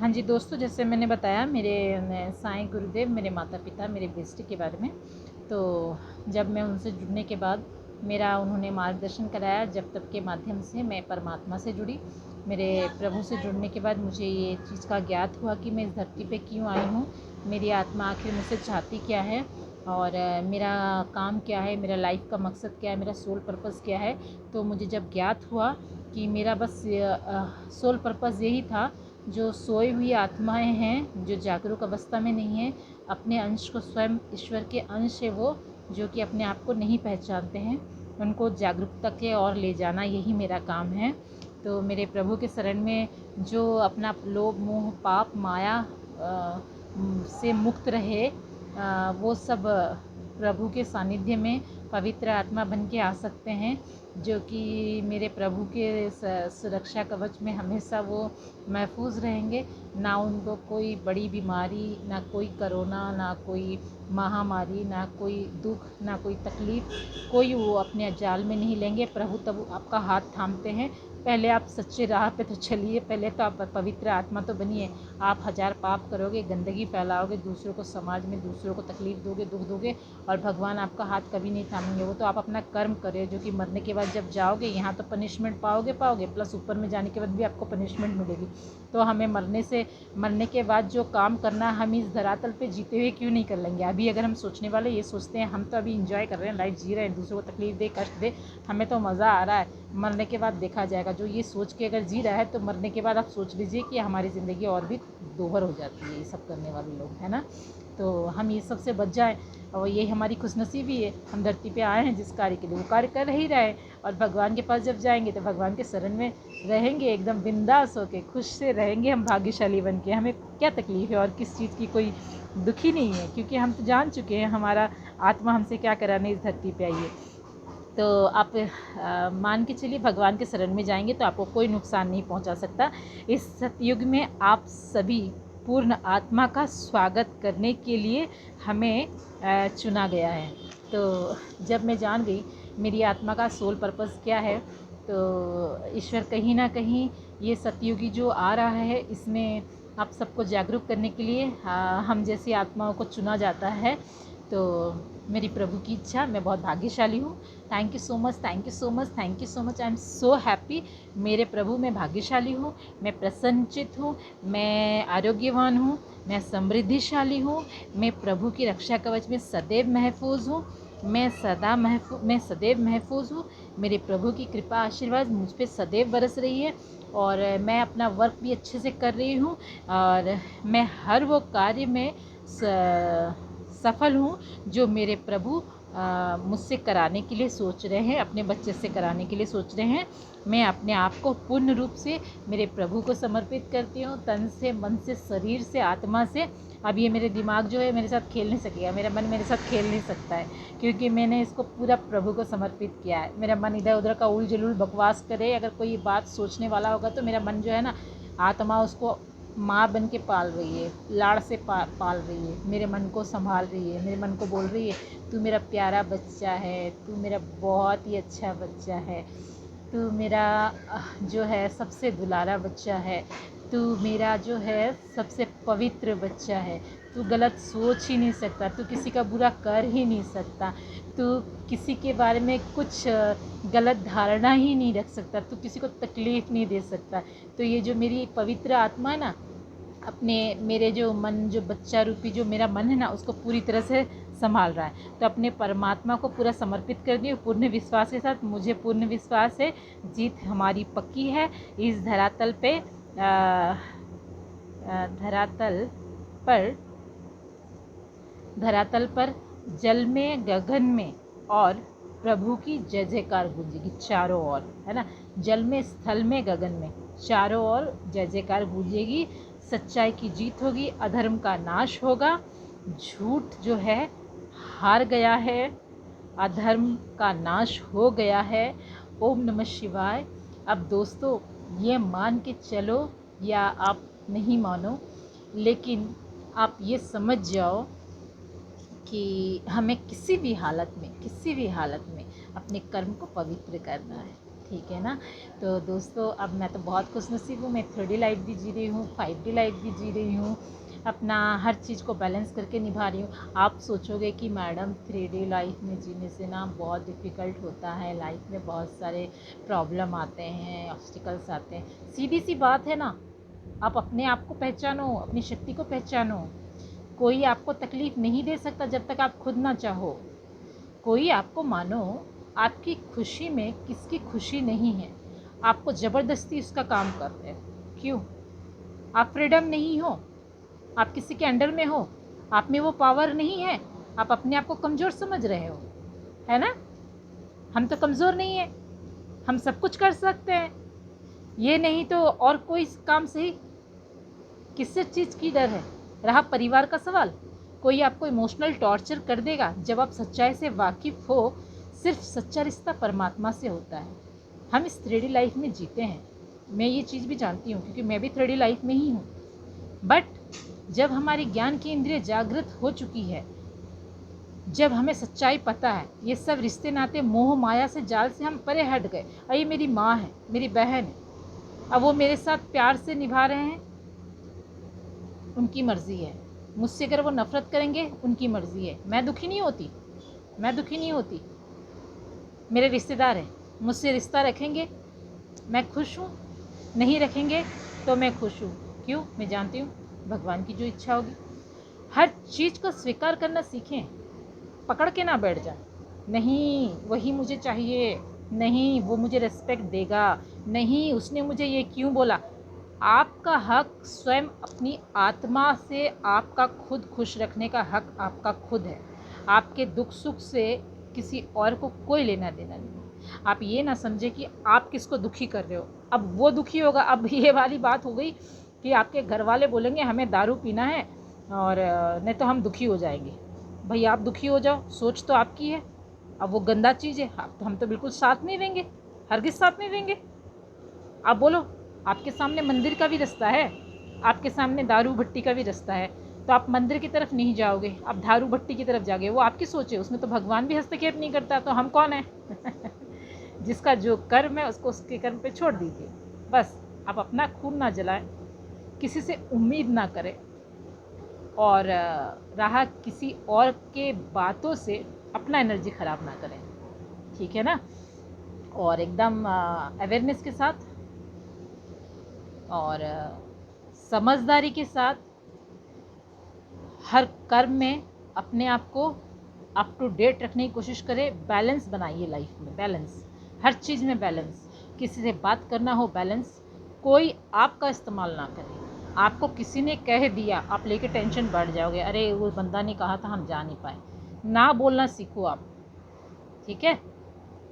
हाँ जी दोस्तों, जैसे मैंने बताया मेरे साईं गुरुदेव मेरे माता पिता मेरे बेस्ट के बारे में। तो जब मैं उनसे जुड़ने के बाद मेरा उन्होंने मार्गदर्शन कराया, जब तब के माध्यम से मैं परमात्मा से जुड़ी। मेरे प्रभु से जुड़ने के बाद मुझे ये चीज़ का ज्ञात हुआ कि मैं इस धरती पे क्यों आई हूँ, मेरी आत्मा आखिर मुझसे चाहती क्या है, और मेरा काम क्या है, मेरा लाइफ का मकसद क्या है, मेरा सोल पर्पस क्या है। तो मुझे जब ज्ञात हुआ कि मेरा बस सोल पर्पस यही था, जो सोई हुई आत्माएं हैं, जो जागरूक अवस्था में नहीं है, अपने अंश को, स्वयं ईश्वर के अंश है वो, जो कि अपने आप को नहीं पहचानते हैं, उनको जागरूकता के और ले जाना, यही मेरा काम है। तो मेरे प्रभु के शरण में जो अपना लोभ मोह पाप माया से मुक्त रहे, वो सब प्रभु के सानिध्य में पवित्र आत्मा बन के आ सकते हैं, जो कि मेरे प्रभु के सुरक्षा कवच में हमेशा वो महफूज रहेंगे। ना उनको कोई बड़ी बीमारी, ना कोई करोना, ना कोई महामारी, ना कोई दुख, ना कोई तकलीफ़, कोई वो अपने जाल में नहीं लेंगे। प्रभु तब आपका हाथ थामते हैं। पहले आप सच्चे राह पे तो चलिए, पहले तो आप पवित्र आत्मा तो बनिए। आप हज़ार पाप करोगे, गंदगी फैलाओगे, दूसरों को, समाज में दूसरों को तकलीफ़ दोगे, दुख दोगे, और भगवान आपका हाथ कभी नहीं थामेंगे। वो तो आप अपना कर्म करें, जो कि मरने के बाद जब जाओगे, यहाँ तो पनिशमेंट पाओगे, प्लस ऊपर में जाने के बाद भी आपको पनिशमेंट मिलेगी। तो हमें मरने के बाद जो काम करना है, हम इस धरातल पे जीते हुए क्यों नहीं कर लेंगे। अभी अगर हम सोचने वाले ये सोचते हैं, हम तो अभी इंजॉय कर रहे हैं, लाइफ जी रहे हैं, दूसरों को तकलीफ़ दे, कष्ट दे, हमें तो मज़ा आ रहा है, मरने के बाद देखा जाएगा। जो ये सोच के अगर जी रहा है, तो मरने के बाद आप सोच लीजिए कि हमारी ज़िंदगी और भी दोहर हो जाती है, ये सब करने वाले लोग, है ना। तो हम ये सब से बच जाएं, और ये हमारी खुशनसीबी है। हम धरती पे आए हैं जिस कार्य के लिए, वो कार्य कर ही रहे हैं, और भगवान के पास जब जाएंगे तो भगवान के शरण में रहेंगे, एकदम बिंदास होके खुश से रहेंगे हम, भाग्यशाली बन के। हमें क्या तकलीफ़ है, और किस चीज़ की कोई दुखी नहीं है, क्योंकि हम तो जान चुके हैं हमारा आत्मा हमसे क्या कराने इस धरती पे आई है। तो आप मान के चलिए, भगवान के शरण में जाएंगे तो आपको कोई नुकसान नहीं पहुंचा सकता। इस सतयुग में आप सभी पूर्ण आत्मा का स्वागत करने के लिए हमें चुना गया है। तो जब मैं जान गई मेरी आत्मा का सोल पर्पस क्या है, तो ईश्वर कहीं ना कहीं ये सतयुगी जो आ रहा है, इसमें आप सबको जागरूक करने के लिए हम जैसी आत्माओं को चुना जाता है। तो मेरी प्रभु की इच्छा, मैं बहुत भाग्यशाली हूँ। Thank you so much, thank you so much, thank you so much. I am so happy. मेरे प्रभु, मैं भाग्यशाली हूँ, मैं प्रसन्नचित हूँ, मैं आरोग्यवान हूँ, मैं समृद्धिशाली हूँ, मैं प्रभु की रक्षा कवच में सदैव महफूज हूँ, मैं सदैव महफूज हूँ। मेरे प्रभु की कृपा आशीर्वाद मुझ पर सदैव बरस रही है, और मैं अपना वर्क भी अच्छे से कर रही हूँ, और मैं हर वो कार्य में सफल हूँ जो मेरे प्रभु मुझसे कराने के लिए सोच रहे हैं, अपने बच्चे से कराने के लिए सोच रहे हैं। मैं अपने आप को पूर्ण रूप से मेरे प्रभु को समर्पित करती हूँ, तन से, मन से, शरीर से, आत्मा से। अब ये मेरे दिमाग जो है मेरे साथ खेल नहीं सकेगा, मेरा मन मेरे साथ खेल नहीं सकता है, क्योंकि मैंने इसको पूरा प्रभु को समर्पित किया है। मेरा मन इधर उधर का उल जलूल बकवास करे, अगर कोई बात सोचने वाला होगा, तो मेरा मन जो है ना, आत्मा उसको माँ बन के पाल रही है, लाड़ से पाल रही है, मेरे मन को संभाल रही है, मेरे मन को बोल रही है, तू मेरा प्यारा बच्चा है, तू मेरा बहुत ही अच्छा बच्चा है, तू मेरा जो है सबसे दुलारा बच्चा है, तू मेरा जो है सबसे पवित्र बच्चा है, तू गलत सोच ही नहीं सकता, तू किसी का बुरा कर ही नहीं सकता, तू किसी के बारे में कुछ गलत धारणा ही नहीं रख सकता, तू किसी को तकलीफ़ नहीं दे सकता। तो ये जो मेरी पवित्र आत्मा है ना, अपने मेरे जो मन, जो बच्चा रूपी जो मेरा मन है ना, उसको पूरी तरह से संभाल रहा है। तो अपने परमात्मा को पूरा समर्पित कर दिए पूर्ण विश्वास के साथ। मुझे पूर्ण विश्वास है, जीत हमारी पक्की है। इस धरातल पे धरातल पर धरातल पर, जल में, गगन में, और प्रभु की जय जयकार गूंजेगी चारों ओर, है ना। जल में, स्थल में, गगन में, चारों ओर जय जयकार गूंजेगी। सच्चाई की जीत होगी, अधर्म का नाश होगा, झूठ जो है हार गया है, अधर्म का नाश हो गया है। ओम नमः शिवाय। अब दोस्तों, ये मान के चलो या आप नहीं मानो, लेकिन आप ये समझ जाओ कि हमें किसी भी हालत में अपने कर्म को पवित्र करना है। ठीक है ना। तो दोस्तों अब मैं तो बहुत खुशनसीब हूँ, मैं 3D लाइफ भी जी रही हूँ, 5D लाइफ भी जी रही हूँ, अपना हर चीज़ को बैलेंस करके निभा रही हूँ। आप सोचोगे कि मैडम 3D लाइफ में जीने से ना बहुत डिफ़िकल्ट होता है, लाइफ में बहुत सारे प्रॉब्लम आते हैं, ऑब्स्टिकल्स आते हैं। सीधी सी बात है ना, आप अपने आप को पहचानो, अपनी शक्ति को पहचानो। कोई आपको तकलीफ़ नहीं दे सकता जब तक आप खुद ना चाहो। कोई आपको मानो आपकी खुशी में किसकी खुशी नहीं है, आपको ज़बरदस्ती उसका काम कर रहे हो। क्यों? आप फ्रीडम नहीं हो, आप किसी के अंडर में हो, आप में वो पावर नहीं है, आप अपने आप को कमज़ोर समझ रहे हो, है ना। हम तो कमज़ोर नहीं है, हम सब कुछ कर सकते हैं। ये नहीं तो और कोई काम सही, किससे चीज़ की डर है। रहा परिवार का सवाल, कोई आपको इमोशनल टॉर्चर कर देगा जब आप सच्चाई से वाकिफ़ हो। सिर्फ सच्चा रिश्ता परमात्मा से होता है। हम इस 3D लाइफ में जीते हैं, मैं ये चीज़ भी जानती हूँ क्योंकि मैं भी 3D लाइफ में ही हूँ। बट जब हमारी ज्ञान की इंद्रिय जागृत हो चुकी है, जब हमें सच्चाई पता है, ये सब रिश्ते नाते मोह माया से जाल से हम परे हट गए। अरे मेरी माँ है, मेरी बहन है, अब वो मेरे साथ प्यार से निभा रहे हैं, उनकी मर्ज़ी है। मुझसे अगर वो नफ़रत करेंगे, उनकी मर्ज़ी है। मैं दुखी नहीं होती, मैं दुखी नहीं होती। मेरे रिश्तेदार हैं, मुझसे रिश्ता रखेंगे, मैं खुश हूँ, नहीं रखेंगे तो मैं खुश हूँ। क्यों? मैं जानती हूँ भगवान की जो इच्छा होगी। हर चीज़ को स्वीकार करना सीखें, पकड़ के ना बैठ जाए। नहीं वही मुझे चाहिए, नहीं वो मुझे रिस्पेक्ट देगा, नहीं उसने मुझे ये क्यों बोला। आपका हक स्वयं अपनी आत्मा से, आपका खुद खुश रखने का हक आपका खुद है। आपके दुख सुख से किसी और को कोई लेना देना नहीं। आप ये ना समझे कि आप किसको दुखी कर रहे हो, अब वो दुखी होगा। अब ये वाली बात हो गई कि आपके घर वाले बोलेंगे हमें दारू पीना है और नहीं तो हम दुखी हो जाएंगे। भाई आप दुखी हो जाओ, सोच तो आपकी है। अब वो गंदा चीज़ है, हम तो बिल्कुल साथ नहीं देंगे, हरगिज़ साथ नहीं देंगे। आप बोलो, आपके सामने मंदिर का भी रास्ता है, आपके सामने दारू भट्टी का भी रास्ता है, तो आप मंदिर की तरफ नहीं जाओगे, आप दारू भट्टी की तरफ जाओगे। वो आपकी सोच है, उसमें तो भगवान भी हस्तक्षेप नहीं करता, तो हम कौन है। जिसका जो कर्म है उसको उसके कर्म पे छोड़ दीजिए। बस आप अपना खून ना जलाएं, किसी से उम्मीद ना करें, और रहा किसी और के बातों से अपना एनर्जी ख़राब ना करें, ठीक है ना। और एकदम अवेयरनेस के साथ और समझदारी के साथ हर कर्म में अपने आप को अप टू डेट रखने की कोशिश करें। बैलेंस बनाइए लाइफ में, बैलेंस, हर चीज़ में बैलेंस। किसी से बात करना हो बैलेंस, कोई आपका इस्तेमाल ना करे। आपको किसी ने कह दिया, आप लेके टेंशन बढ़ जाओगे, अरे वो बंदा ने कहा था हम जा नहीं पाए। ना बोलना सीखो आप, ठीक है।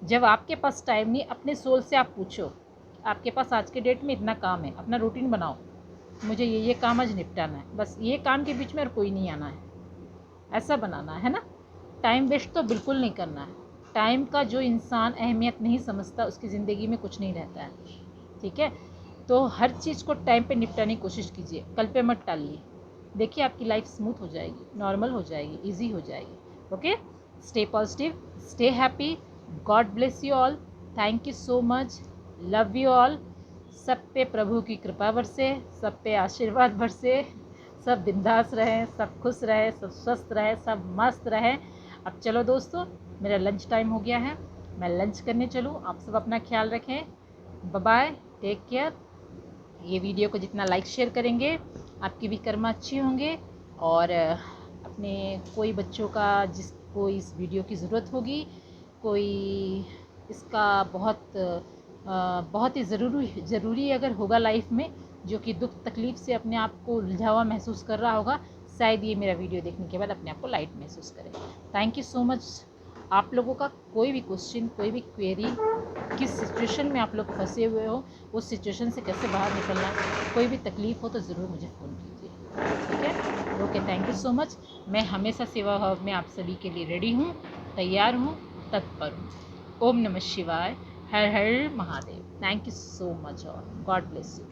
जब आपके पास टाइम नहीं, अपने सोल से आप पूछो, आपके पास आज के डेट में इतना काम है, अपना रूटीन बनाओ, मुझे ये काम आज निपटाना है, बस ये काम के बीच में और कोई नहीं आना है, ऐसा बनाना है ना। टाइम वेस्ट तो बिल्कुल नहीं करना है। टाइम का जो इंसान अहमियत नहीं समझता उसकी ज़िंदगी में कुछ नहीं रहता है, ठीक है। तो हर चीज़ को टाइम पे निपटाने की कोशिश कीजिए, कल पे मत टालिए। देखिए आपकी लाइफ स्मूथ हो जाएगी, नॉर्मल हो जाएगी, इजी हो जाएगी। Okay, stay positive, stay happy, God bless you all, thank you so much, love you all. सब पे प्रभु की कृपा बरसे, सब पे आशीर्वाद बरसे, सब बिंदास रहें, सब खुश रहें, सब स्वस्थ रहें, सब मस्त रहें। अब चलो दोस्तों, मेरा लंच टाइम हो गया है, मैं लंच करने चलूँ। आप सब अपना ख्याल रखें, बाय बाय, टेक केयर। ये वीडियो को जितना लाइक शेयर करेंगे आपकी भी कर्म अच्छी होंगे। और अपने कोई बच्चों का जिसको इस वीडियो की ज़रूरत होगी, कोई इसका बहुत ही ज़रूरी अगर होगा लाइफ में, जो कि दुख तकलीफ़ से अपने आप को उलझा हुआ महसूस कर रहा होगा, शायद ये मेरा वीडियो देखने के बाद अपने आप को लाइट महसूस करें। Thank you so much. आप लोगों का कोई भी क्वेश्चन, कोई भी क्वेरी, किस सिचुएशन में आप लोग फंसे हुए हो, उस सिचुएशन से कैसे बाहर निकलना है, कोई भी तकलीफ़ हो तो ज़रूर मुझे फ़ोन कीजिए, ठीक है। Okay, thank you so much. मैं हमेशा सेवा भाव में आप सभी के लिए रेडी हूँ, तैयार हूँ, तत्पर हूँ। ओम नमः शिवाय, हर हर Mahadev. Thank you so much और गॉड ब्लेस यू।